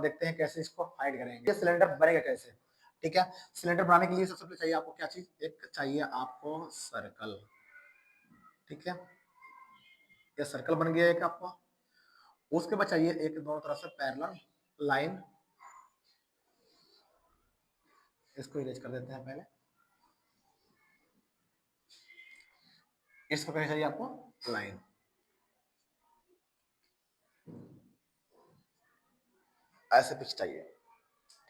देखते हैं कैसे इसको फाइंड करेंगे। ये सिलेंडर बनेगा कैसे, ठीक है। सिलेंडर बनाने के लिए सबसे पहले चाहिए आपको क्या चीज, एक चाहिए आपको सर्कल, ठीक है। ये सर्कल बन गया एक आपको। उसके बाद चाहिए एक दोनों तरफ से पैरेलल लाइन, इसको इरेज कर देते हैं पहले। इस प्रकार चाहिए आपको लाइन, ऐसे पिच चाहिए,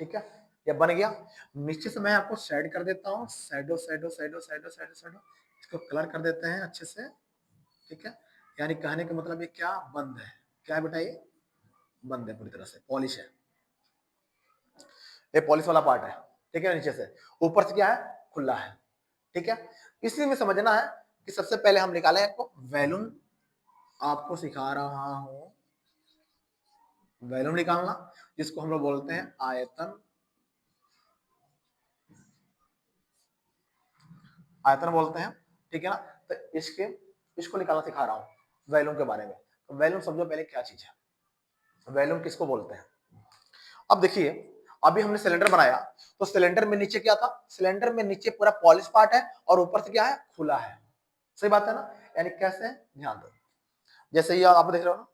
ठीक है। ये बन गया। नीचे से मैं आपको शेड कर देता हूँ, shadow shadow shadow shadow shadow shadow, इसको कलर कर देते हैं अच्छे से, ठीक है। यानी कहने का मतलब ये क्या बंद है, क्या है बेटा, ये बंद है पूरी तरह से, पॉलिश है, ये पॉलिश वाला पार्ट है, ठीक है। नीचे से, ऊपर से क्या है, खुला है, ठीक है। इसी में समझना है कि सबसे पहले हम निकालें आपको वैल्यूम, आपको सिखा रहा हूं वैल्यूम निकालना, जिसको हम लोग बोलते हैं आयतन, आयतन बोलते हैं, ठीक है ना। तो इसको निकालना सिखा रहा हूं वैल्यूम के बारे में। तो वैल्यूम समझो पहले क्या चीज है, वैल्यूम किसको बोलते हैं। अब देखिए, अभी हमने सिलेंडर बनाया, तो सिलेंडर में नीचे क्या था, सिलेंडर में नीचे पूरा पॉलिश पार्ट है और ऊपर से क्या है, खुला है, सही बात है ना। यानी कैसे, ध्यान दो, जैसे ये आप देख रहे हो ना,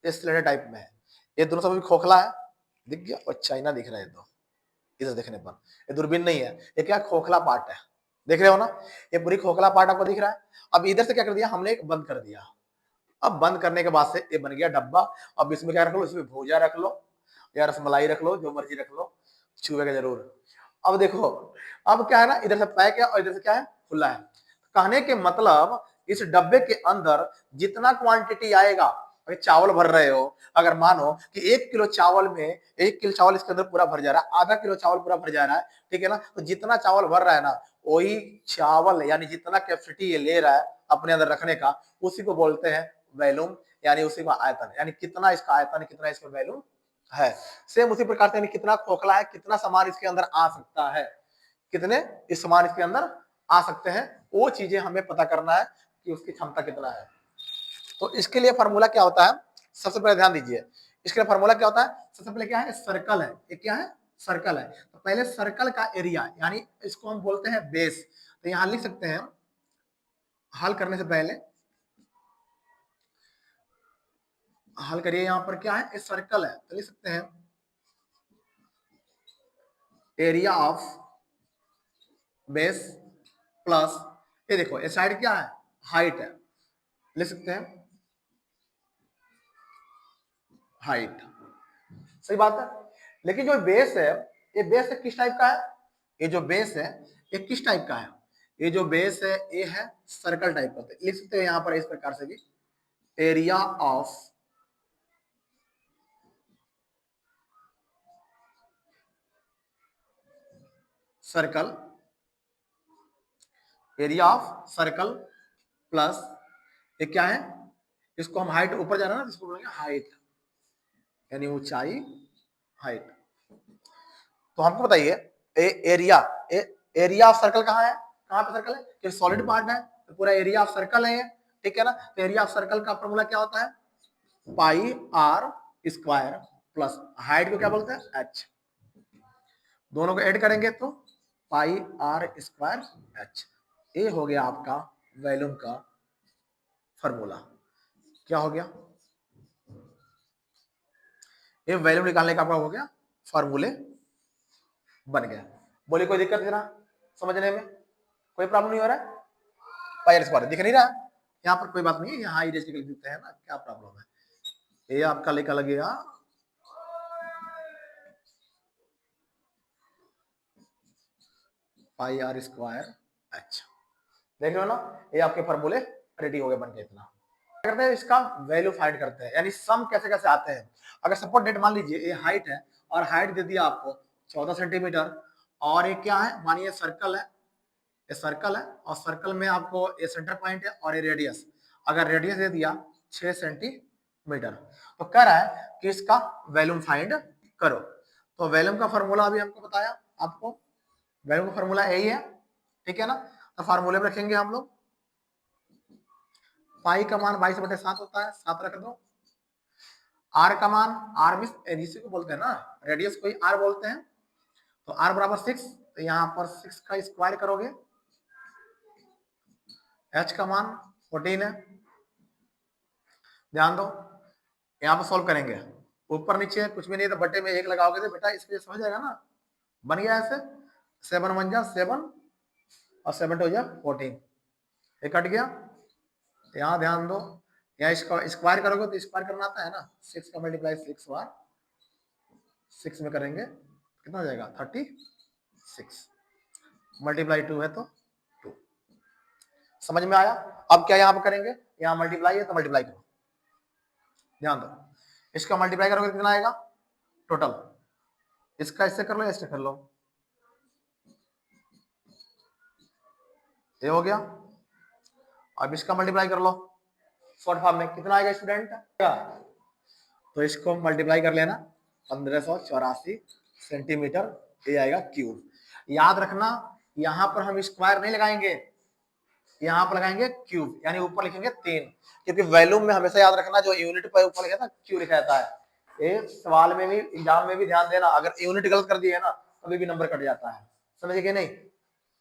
ये सिलेंडर टाइप में है, ये दोनों सब खोखला है, दिख गया, और चाइना दिख रहा है, दो इधर देखने पर, ये दूरबीन नहीं है, ये क्या खोखला पार्ट है, देख रहे हो ना, ये पूरी खोखला पार्ट आपको दिख रहा है। अब इधर से क्या कर दिया हमने, एक बंद कर दिया। अब बंद करने के बाद से ये बन गया डब्बा। अब इसमें क्या रख लो, इसमें भूजा रख लो या रसमलाई रख लो, जो मर्जी रख लो, छुएगा जरूर। अब देखो, अब क्या है ना, इधर से पैक है और इधर से क्या है, खुला है। कहने के मतलब इस डब्बे के अंदर जितना क्वांटिटी आएगा, अगर चावल भर रहे हो, अगर मानो कि 1 किलो चावल में 1 किलो चावल इसके अंदर पूरा भर जा रहा है, आधा किलो चावल पूरा भर जा रहा है, ठीक है ना। तो जितना चावल भर रहा है ना, वही चावल यानी जितना कैपेसिटी ये ले रहा है अपने अंदर रखने का, उसी को बोलते हैं वैल्यूम, यानी उसी का आयतन, यानी कितना इसका आयतन, कितना इसका वैल्यूम है। सेम उसी प्रकार से कितना खोखला है, कितना सामान इसके अंदर आ सकता है, कितने इस सामान इसके अंदर आ सकते हैं, वो चीजें हमें पता करना है कि उसकी क्षमता कितना है। तो इसके लिए फार्मूला क्या होता है, सबसे पहले ध्यान दीजिए, इसके लिए फार्मूला क्या होता है, सबसे पहले क्या है, सर्कल है, ये क्या है, सर्कल है। तो पहले सर्कल का एरिया, यानी इसको हम बोलते हैं बेस। तो यहां लिख सकते हैं, हल करने से पहले हल करिए, यहां पर क्या है, इस सर्कल है, तो लिख सकते हैं एरिया ऑफ बेस प्लस, ये देखो ये साइड क्या है, हाइट है, लिख सकते हैं हाइट, सही बात है। लेकिन जो बेस है, ये बेस किस टाइप का है, ये जो बेस है ये किस टाइप का है, ये जो बेस है ये है सर्कल टाइप का। लिख सकते हो यहां पर इस प्रकार से भी, area of circle, area of circle plus, ये क्या है, इसको हम हाइट, ऊपर जा रहा है ना, इसको बोलेंगे हाइट, यानी ऊंचाई, हाइट। तो हमको बताइए एरिया, एरिया ऑफ सर्कल कहाँ है, कहाँ पे सर्कल है, कि सॉलिड पार्ट है, तो पूरा एरिया ऑफ सर्कल है ये, ठीक है ना। तो एरिया ऑफ सर्कल का फॉर्मूला क्या होता है, पाई आर स्क्वायर प्लस हाइट को क्या बोलते हैं, एच, दोनों को ऐड करेंगे तो पाई आर स्क्वायर एच, ये हो गया आपका वैल्यूम का फॉर्मूला। क्या हो गया, ये वैल्यूम निकालने का आपका हो गया, फॉर्मूले बन गया। बोलिए कोई दिक्कत जरा समझने में, कोई प्रॉब्लम नहीं हो रहा है, पाई आर स्क्वायर दिख नहीं रहा, यहाँ पर कोई बात नहीं है, यहाँ इरेज निकल देते हैं ना, क्या प्रॉब्लम है, ये आपका लिखा लगेगा पाई आर स्क्वायर एच, देख रहे हो ना, ये आपके फॉर्मूले रेडी हो गए बन के। इतना करते हैं, इसका वैल्यू फाइंड करते हैं, यानी सम कैसे कैसे आते हैं। अगर सपोर्ट डेट मान लीजिए ये हाइट है, और हाइट दे दिया आपको 14 सेंटीमीटर, और ये क्या है, मानिए सर्कल है, ये सर्कल है, और सर्कल में आपको ये सेंटर पॉइंट है और ये रेडियस, अगर रेडियस दे दिया 6 सेंटीमीटर, तो कह रहा है कि इसका वैल्यूम फाइंड करो। तो वैल्यूम का फॉर्मूला अभी हमको बताया आपको, वैल्यूम का फॉर्मूला यही है, ठीक है ना। तो फार्मूले में रखेंगे हम लोग, पाई का मान 22/7 होता है, 7 रख दो, आर का मान, आर मीन इसी को बोलते हैं ना, रेडियस को ही आर बोलते हैं। तो आर बराबर 6, तो यहाँ पर 6 का स्क्वायर करोगे, एच का मान 14 है। ध्यान दो, यहाँ पर सॉल्व करेंगे, ऊपर नीचे कुछ भी नहीं, तो बटे में 1 लगाओगे तो बेटा इस वजह से हो जाएगा ना, बन गया ऐसे 7 1 जा 7 और 7 2 जा 14, ये कट गया। यहाँ ध्यान दो, यहाँ इसका स्क्वायर करोगे तो स्क्वायर करना आता है ना, 6 का मल्टीप्लाई 6 बार 6 में करेंगे कितना हो जाएगा 36, मल्टीप्लाई 2 है तो 2। समझ में आया? अब क्या यहाँ पर करेंगे, यहाँ मल्टीप्लाई है तो मल्टीप्लाई करो, ध्यान दो, इसका मल्टीप्लाई करोगे कितना आएगा टोटल, इसका इससे कर लो, इससे कर लो, ये हो गया। अब इसका मल्टीप्लाई कर लो शॉर्ट फॉर्म में, कितना आएगा स्टूडेंट, तो इसको मल्टीप्लाई कर लेना, 1584 सेंटीमीटर, ये आएगा क्यूब। याद रखना यहां पर हम स्क्वायर नहीं लगाएंगे, यहां पर लगाएंगे क्यूब, यानी ऊपर लिखेंगे 3, क्योंकि वॉल्यूम में हमेशा याद रखना जो यूनिट पर ऊपर लिखा था क्यू लिखा जाता है। ये सवाल में भी, एग्जाम में भी ध्यान देना, अगर यूनिट गलत कर दिए ना कभी भी नंबर कट जाता है, समझ गए नहीं?